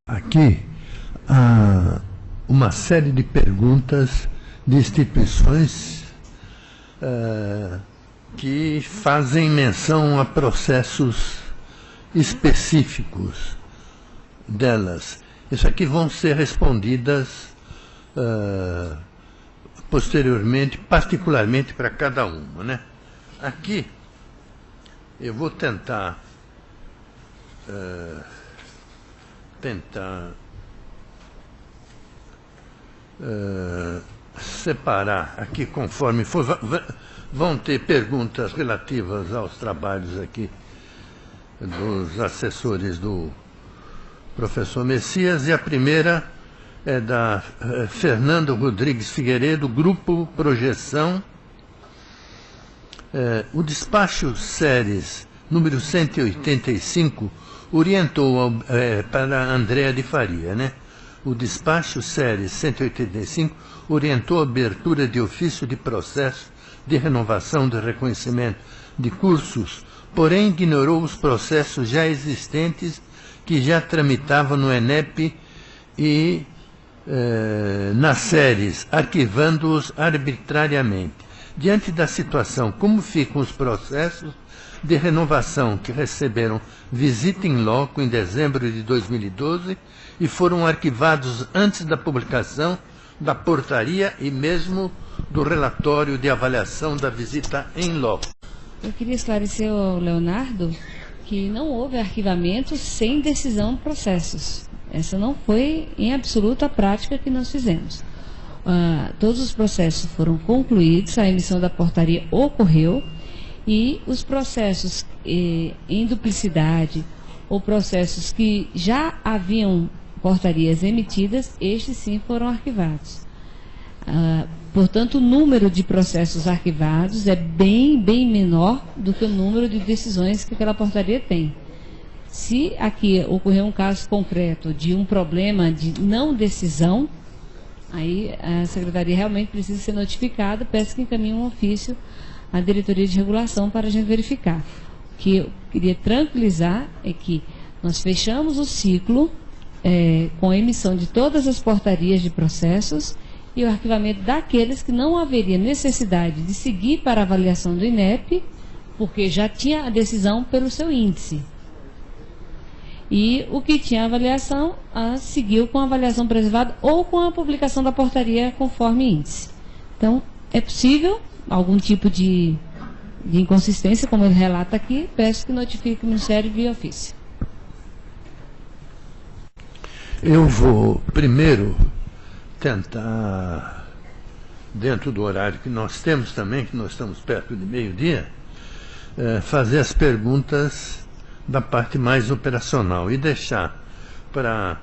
Aqui há uma série de perguntas de instituições que fazem menção a processos específicos delas. Isso aqui vão ser respondidas posteriormente, particularmente para cada uma, né? Aqui eu vou tentar separar aqui conforme for. Vão ter perguntas relativas aos trabalhos aqui dos assessores do professor Messias, e a primeira é da Fernando Rodrigues Figueiredo, Grupo Projeção. O despacho Seres número 185 orientou para Andréa de Faria, né? O despacho Seres 185 orientou a abertura de ofício de processo de renovação de reconhecimento de cursos, porém ignorou os processos já existentes que já tramitavam no ENEP e nas séries, arquivando-os arbitrariamente. Diante da situação, como ficam os processos de renovação que receberam visita in loco em dezembro de 2012 e foram arquivados antes da publicação da portaria e mesmo do relatório de avaliação da visita in loco? Eu queria esclarecer ao Leonardo que não houve arquivamento sem decisão de processos. Essa não foi, em absoluto, a prática que nós fizemos. Todos os processos foram concluídos, a emissão da portaria ocorreu, e os processos em duplicidade ou processos que já haviam portarias emitidas, estes sim foram arquivados. Portanto, o número de processos arquivados é bem menor do que o número de decisões que aquela portaria tem. Se aqui ocorrer um caso concreto de um problema de não decisão, aí a Secretaria realmente precisa ser notificada, peço que encaminhe um ofício à Diretoria de Regulação para a gente verificar. O que eu queria tranquilizar é que nós fechamos o ciclo com a emissão de todas as portarias de processos e o arquivamento daqueles que não haveria necessidade de seguir para a avaliação do INEP, porque já tinha a decisão pelo seu índice. E o que tinha avaliação, seguiu com a avaliação preservada ou com a publicação da portaria conforme índice. Então, é possível algum tipo de inconsistência, como ele relata aqui, peço que notifique o Ministério via ofício. Eu vou primeiro tentar, dentro do horário que nós temos também, que nós estamos perto de meio-dia, fazer as perguntas da parte mais operacional e deixar para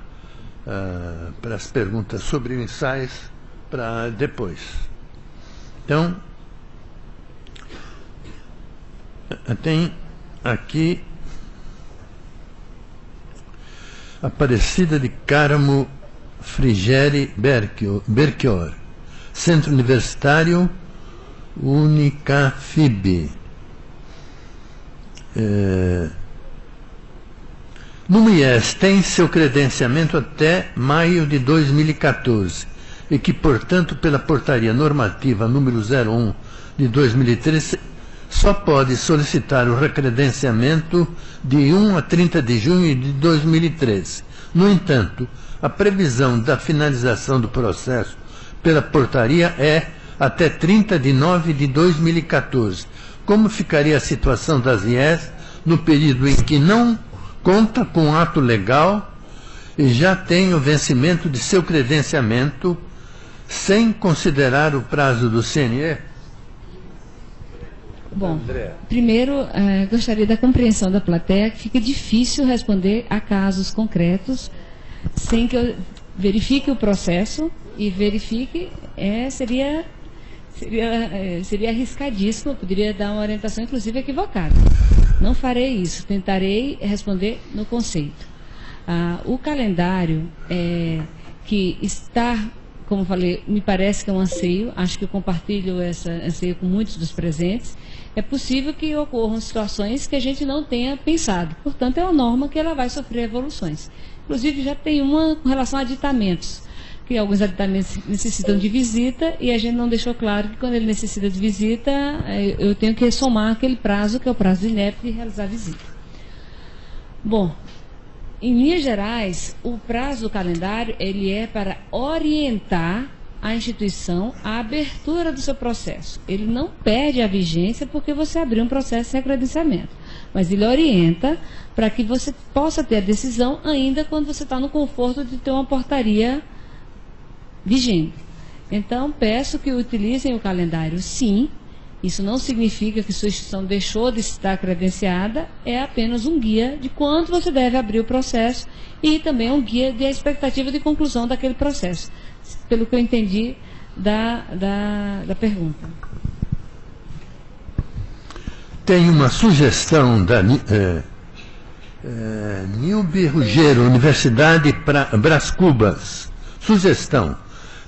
as perguntas sobre ensaios para depois. Então, tem aqui Aparecida de Cáramo Frigeri Berchior, Centro Universitário Unicafib. No IES tem seu credenciamento até maio de 2014 e que, portanto, pela portaria normativa número 01 de 2013, só pode solicitar o recredenciamento de 1 a 30 de junho de 2013. No entanto, a previsão da finalização do processo pela portaria é até 30 de nove de 2014. Como ficaria a situação das IES no período em que não conta com ato legal e já tem o vencimento de seu credenciamento, sem considerar o prazo do CNE? Bom, primeiro, gostaria da compreensão da plateia, que fica difícil responder a casos concretos sem que eu verifique o processo e verifique, seria arriscadíssimo, poderia dar uma orientação, inclusive, equivocada. Não farei isso, tentarei responder no conceito. O calendário que está, como falei, me parece que é um anseio, acho que eu compartilho esse anseio com muitos dos presentes. É possível que ocorram situações que a gente não tenha pensado, portanto, é uma norma que ela vai sofrer evoluções. Inclusive já tem uma com relação a aditamentos, que alguns aditamentos necessitam de visita e a gente não deixou claro que quando ele necessita de visita, eu tenho que somar aquele prazo, que é o prazo do INEP, de realizar a visita. Bom, em linhas gerais, o prazo do calendário ele é para orientar a instituição à abertura do seu processo. Ele não perde a vigência porque você abriu um processo sem credenciamento, mas ele orienta para que você possa ter a decisão ainda quando você está no conforto de ter uma portaria vigente. Então, peço que utilizem o calendário, sim. Isso não significa que sua instituição deixou de estar credenciada, é apenas um guia de quando você deve abrir o processo e também um guia de expectativa de conclusão daquele processo, pelo que eu entendi da pergunta. Tem uma sugestão da Nilbe Ruggiero, Universidade Brás Cubas. Sugestão: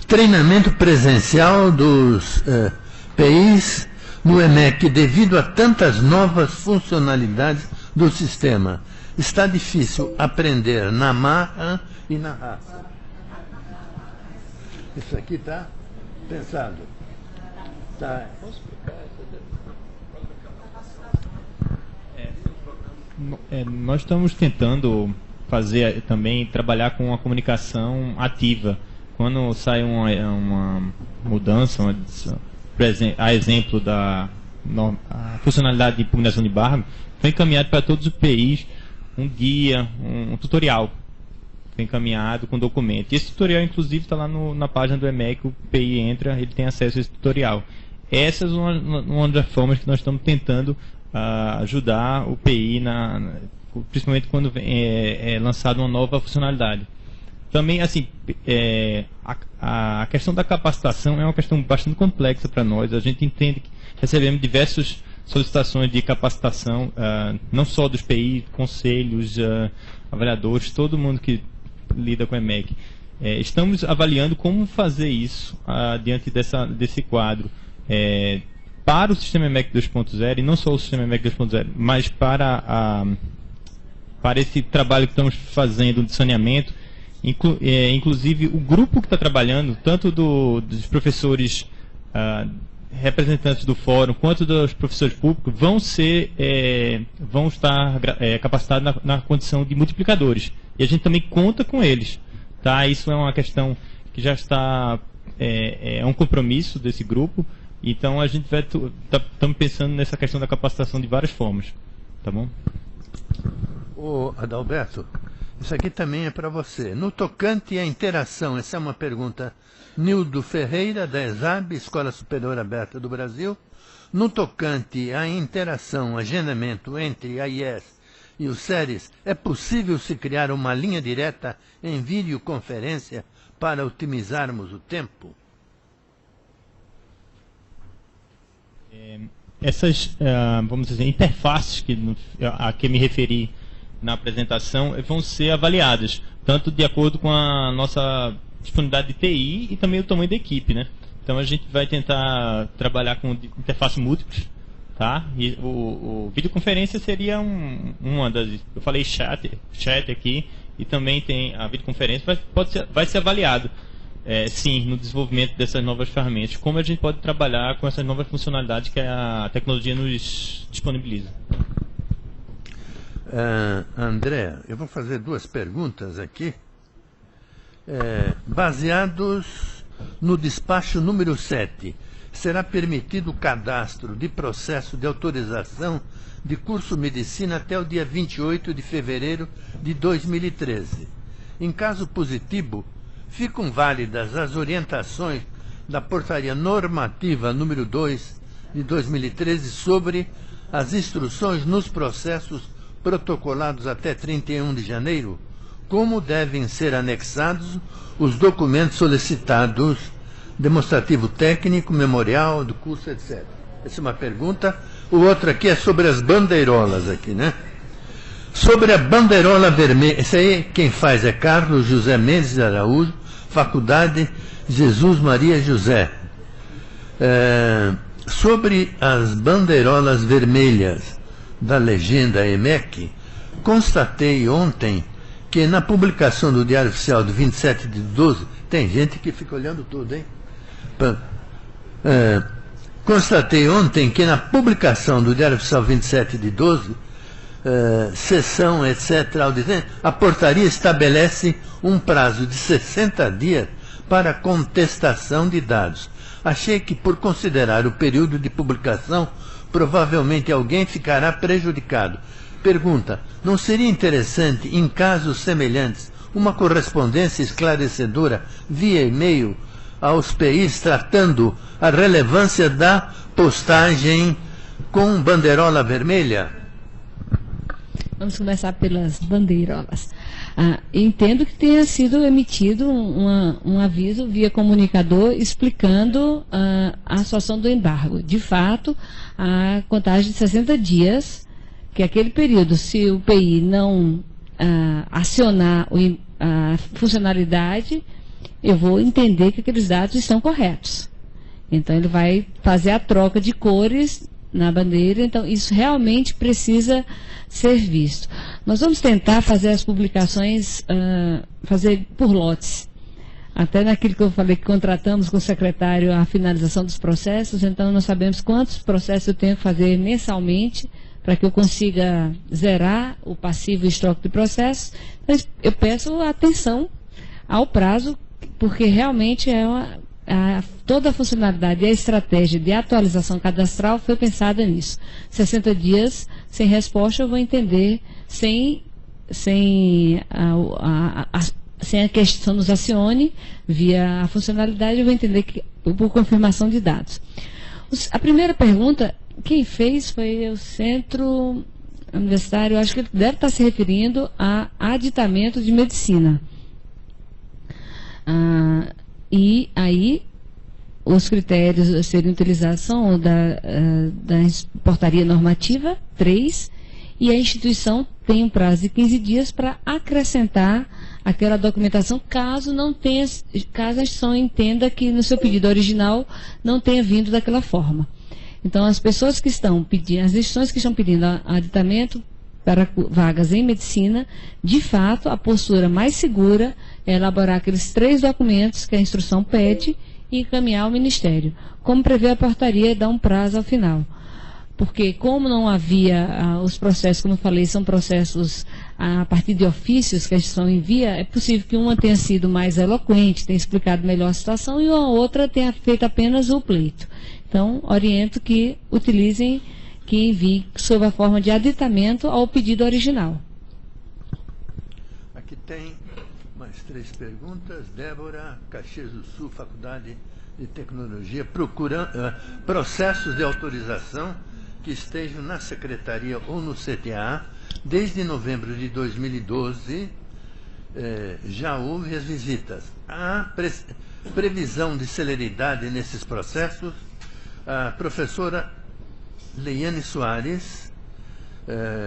treinamento presencial dos PIs no EMEC devido a tantas novas funcionalidades do sistema. Está difícil aprender na marra e na raça. Isso aqui está pensado. Tá. Nós estamos tentando fazer também, trabalhar com a comunicação ativa. Quando sai uma mudança, a exemplo da a funcionalidade de impugnação de embargo, foi encaminhado para todos os PIs um guia, um tutorial. Foi encaminhado com documento. E esse tutorial, inclusive, está lá na página do EMEC, o PI entra, ele tem acesso a esse tutorial. Essa é uma das formas que nós estamos tentando ajudar o PI, principalmente quando é lançada uma nova funcionalidade. Também, assim, a questão da capacitação é uma questão bastante complexa para nós. A gente entende que recebemos diversas solicitações de capacitação, não só dos PI, conselhos, avaliadores, todo mundo que lida com o EMEC. Estamos avaliando como fazer isso diante desse quadro para o sistema EMEC 2.0, e não só o sistema EMEC 2.0, mas para esse trabalho que estamos fazendo de saneamento. Inclusive o grupo que está trabalhando, tanto dos professores representantes do fórum, quanto dos professores públicos, vão estar capacitados na condição de multiplicadores. E a gente também conta com eles. Tá? Isso é uma questão que já está... é um compromisso desse grupo. Então a gente estamos pensando nessa questão da capacitação de várias formas. Tá bom? Ô, Adalberto, isso aqui também é para você. No tocante à interação, essa é uma pergunta. Nildo Ferreira, da ESAB, Escola Superior Aberta do Brasil. No tocante à interação, agendamento entre a IES e o SERES, é possível se criar uma linha direta em videoconferência para otimizarmos o tempo? Essas, vamos dizer, interfaces a que me referi na apresentação vão ser avaliadas, tanto de acordo com a nossa disponibilidade de TI e também o tamanho da equipe, né? Então a gente vai tentar trabalhar com interfaces múltiplas, tá? E o videoconferência seria uma das... Eu falei chat aqui, e também tem a videoconferência, vai ser avaliado, sim, no desenvolvimento dessas novas ferramentas, como a gente pode trabalhar com essas novas funcionalidades que a tecnologia nos disponibiliza. André, eu vou fazer duas perguntas aqui. Baseados no despacho número 7, será permitido o cadastro de processo de autorização de curso medicina até o dia 28 de fevereiro de 2013. Em caso positivo, ficam válidas as orientações da portaria normativa número 2 de 2013 sobre as instruções nos processos protocolados até 31 de janeiro, como devem ser anexados os documentos solicitados, demonstrativo técnico, memorial do curso, etc. Essa é uma pergunta. O outro aqui é sobre as bandeirolas aqui, né? Sobre a bandeirola vermelha, esse aí quem faz é Carlos José Mendes de Araújo, Faculdade Jesus Maria José. Sobre as bandeirolas vermelhas da legenda EMEC, constatei ontem que na publicação do Diário Oficial de 27/12, tem gente que fica olhando tudo, hein? Constatei ontem que na publicação do Diário Oficial 27/12, sessão, etc., a portaria estabelece um prazo de 60 dias para contestação de dados. Achei que, por considerar o período de publicação, provavelmente alguém ficará prejudicado. Pergunta: não seria interessante, em casos semelhantes, uma correspondência esclarecedora via e-mail aos PIs tratando a relevância da postagem com bandeirola vermelha? Vamos começar pelas bandeirolas. Entendo que tenha sido emitido um aviso via comunicador explicando a situação do embargo. De fato, a contagem de 60 dias, que é aquele período, se o PI não acionar a funcionalidade, eu vou entender que aqueles dados estão corretos. Então, ele vai fazer a troca de cores na bandeira, então isso realmente precisa ser visto. Nós vamos tentar fazer as publicações, fazer por lotes. Até naquilo que eu falei que contratamos com o secretário a finalização dos processos, então nós sabemos quantos processos eu tenho que fazer mensalmente para que eu consiga zerar o passivo e estoque de processos. Mas eu peço atenção ao prazo, porque realmente toda a funcionalidade e a estratégia de atualização cadastral foi pensada nisso. 60 dias sem resposta, eu vou entender sem a questão nos acione via a funcionalidade, eu vou entender que por confirmação de dados. A primeira pergunta, quem fez foi o Centro Universitário, acho que ele deve estar se referindo a aditamento de medicina. E aí, os critérios a serem utilizados são da portaria normativa 3, e a instituição tem um prazo de 15 dias para acrescentar aquela documentação, caso a instituição entenda que no seu pedido original não tenha vindo daquela forma. Então, as pessoas que estão pedindo, as instituições que estão pedindo aditamento para vagas em medicina, de fato, a postura mais segura é elaborar aqueles 3 documentos que a instrução pede e encaminhar ao Ministério. Como prevê a portaria, dá um prazo ao final. Porque como não havia os processos, como eu falei, são processos a partir de ofícios que a instituição envia, é possível que uma tenha sido mais eloquente, tenha explicado melhor a situação, e a outra tenha feito apenas o pleito. Então, oriento que utilizem, que enviem sob a forma de aditamento ao pedido original. Aqui tem mais 3 perguntas. Débora, Caxias do Sul, Faculdade de Tecnologia, procurando processos de autorização que estejam na Secretaria ou no CTA. Desde novembro de 2012, já houve as visitas. Há previsão de celeridade nesses processos? A professora Leiane Soares,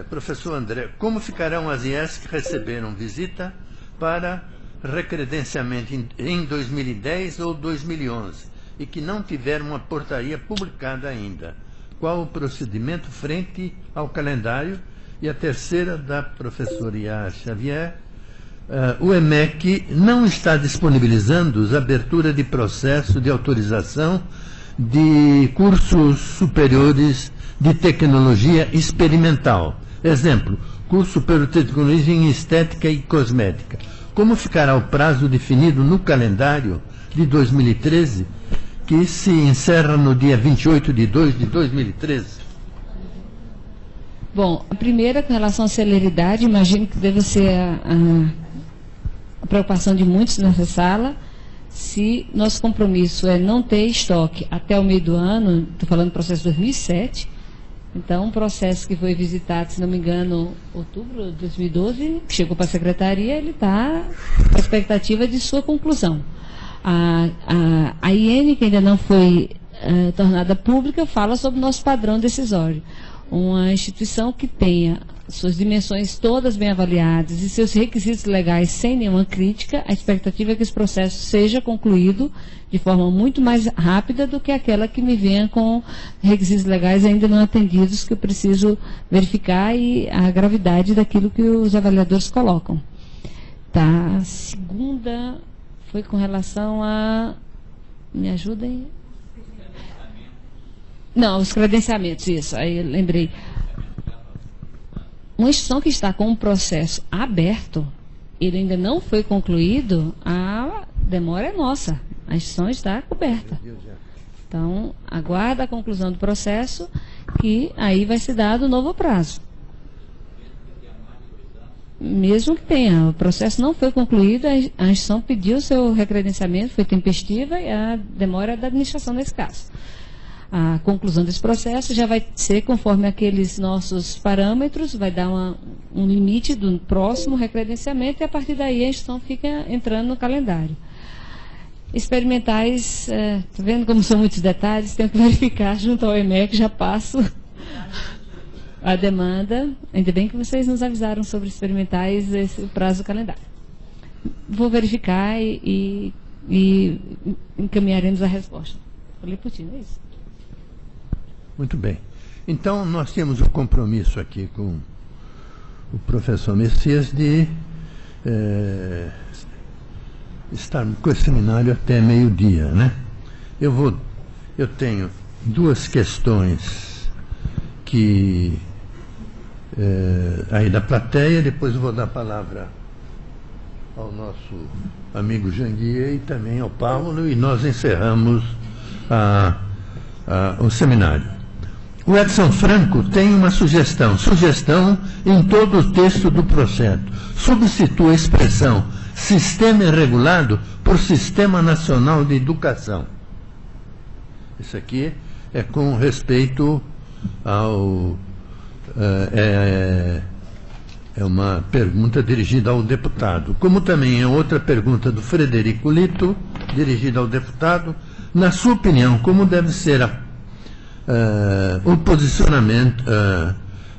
professor André, como ficarão as IES que receberam visita para recredenciamento em 2010 ou 2011 e que não tiveram uma portaria publicada ainda? Qual o procedimento frente ao calendário? E a terceira, da professora Iá Xavier, o EMEC não está disponibilizando a abertura de processo de autorização de cursos superiores de tecnologia experimental. Exemplo, curso superior de tecnologia em estética e cosmética. Como ficará o prazo definido no calendário de 2013, que se encerra no dia 28 de 2 de 2013? Bom, a primeira, com relação à celeridade, imagino que deve ser a preocupação de muitos nessa sala. Se nosso compromisso é não ter estoque até o meio do ano, estou falando do processo 2007, então um processo que foi visitado, se não me engano, outubro de 2012, que chegou para a secretaria, ele está com a expectativa de sua conclusão. A IN, que ainda não foi tornada pública, fala sobre o nosso padrão decisório. Uma instituição que tenha suas dimensões todas bem avaliadas e seus requisitos legais sem nenhuma crítica, a expectativa é que esse processo seja concluído de forma muito mais rápida do que aquela que me venha com requisitos legais ainda não atendidos, que eu preciso verificar, e a gravidade daquilo que os avaliadores colocam. Tá, a segunda foi com relação a... Me ajudem? Não, os credenciamentos, isso, aí eu lembrei. Uma instituição que está com um processo aberto, ele ainda não foi concluído, a demora é nossa. A instituição está coberta. Então, aguarda a conclusão do processo, que aí vai ser dado um novo prazo. Mesmo que tenha, o processo não foi concluído, a instituição pediu seu recredenciamento, foi tempestiva, e a demora é da administração nesse caso. A conclusão desse processo já vai ser conforme aqueles nossos parâmetros, vai dar um limite do próximo recredenciamento, e a partir daí a instituição fica entrando no calendário. Experimentais, tá vendo como são muitos detalhes, tenho que verificar junto ao EMEC, já passo a demanda. Ainda bem que vocês nos avisaram sobre experimentais, esse prazo do calendário. Vou verificar e encaminharemos a resposta. Falei por ti, não é isso? Muito bem. Então, nós temos o compromisso aqui com o professor Messias de estar com esse seminário até meio-dia, né? Eu tenho duas questões que aí da plateia, depois eu vou dar a palavra ao nosso amigo Janguier e também ao Paulo, e nós encerramos o seminário. O Edson Franco tem uma sugestão em todo o texto do projeto. Substitua a expressão sistema irregulado por Sistema Nacional de Educação. Isso aqui é com respeito ao... É uma pergunta dirigida ao deputado. Como também é outra pergunta do Frederico Lito, dirigida ao deputado. Na sua opinião, como deve ser o posicionamento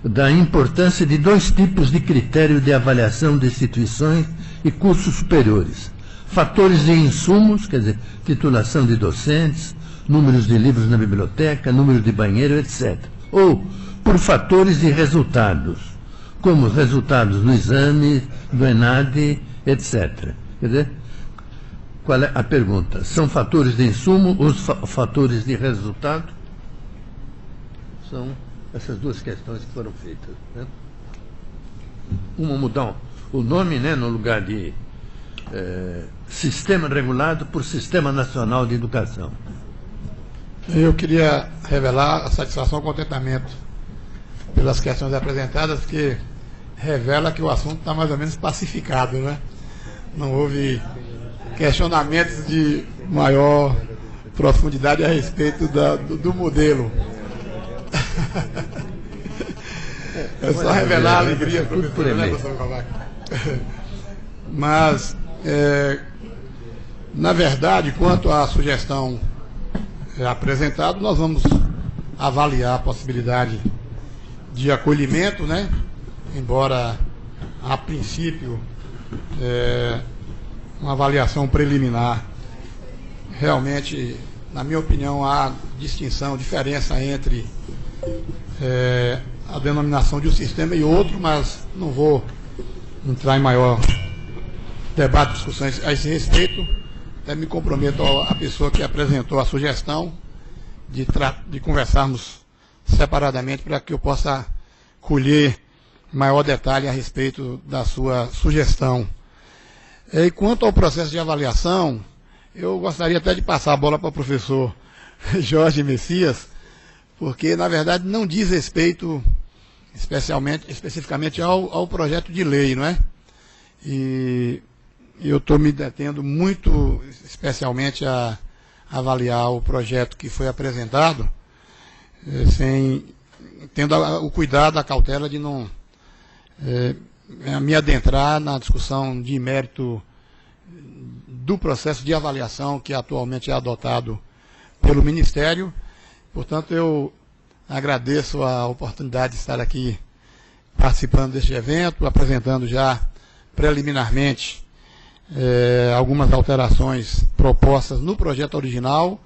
da importância de dois tipos de critério de avaliação de instituições e cursos superiores? Fatores de insumos, quer dizer, titulação de docentes, números de livros na biblioteca, número de banheiro, etc. Ou por fatores de resultados, como os resultados do exame, do ENAD, etc. Quer dizer, qual é a pergunta? São fatores de insumo ou fatores de resultado? São essas duas questões que foram feitas, né? Uma mudar o nome, né, no lugar de Sistema Regulado por Sistema Nacional de Educação. Eu queria revelar a satisfação e o contentamento pelas questões apresentadas, porque revela que o assunto está mais ou menos pacificado, né? Não houve questionamentos de maior profundidade a respeito do modelo. É só revelar a alegria, professor, né, professor Cavaco? Mas, na verdade, quanto à sugestão apresentada, nós vamos avaliar a possibilidade de acolhimento, né? Embora, a princípio, uma avaliação preliminar. Realmente, na minha opinião, há diferença entre a denominação de um sistema e outro, mas não vou entrar em maior debate, discussões a esse respeito. Até me comprometo à pessoa que apresentou a sugestão de conversarmos separadamente para que eu possa colher maior detalhe a respeito da sua sugestão. E quanto ao processo de avaliação, eu gostaria até de passar a bola para o professor Jorge Messias, porque, na verdade, não diz respeito especificamente ao projeto de lei, não é? E eu estou me detendo muito, especialmente, a avaliar o projeto que foi apresentado, tendo o cuidado, a cautela de não me adentrar na discussão de mérito do processo de avaliação que atualmente é adotado pelo Ministério. Portanto, eu agradeço a oportunidade de estar aqui participando deste evento, apresentando já preliminarmente algumas alterações propostas no projeto original,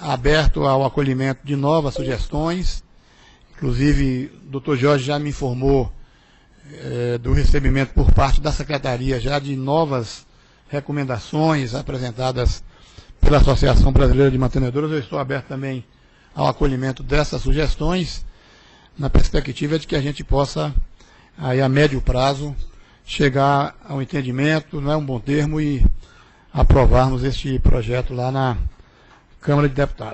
aberto ao acolhimento de novas sugestões. Inclusive, o Dr. Jorge já me informou do recebimento por parte da Secretaria já de novas recomendações apresentadas pela Associação Brasileira de Mantenedoras. Eu estou aberto também ao acolhimento dessas sugestões, na perspectiva de que a gente possa, aí a médio prazo, chegar ao entendimento, não é um bom termo, e aprovarmos este projeto lá na Câmara de Deputados.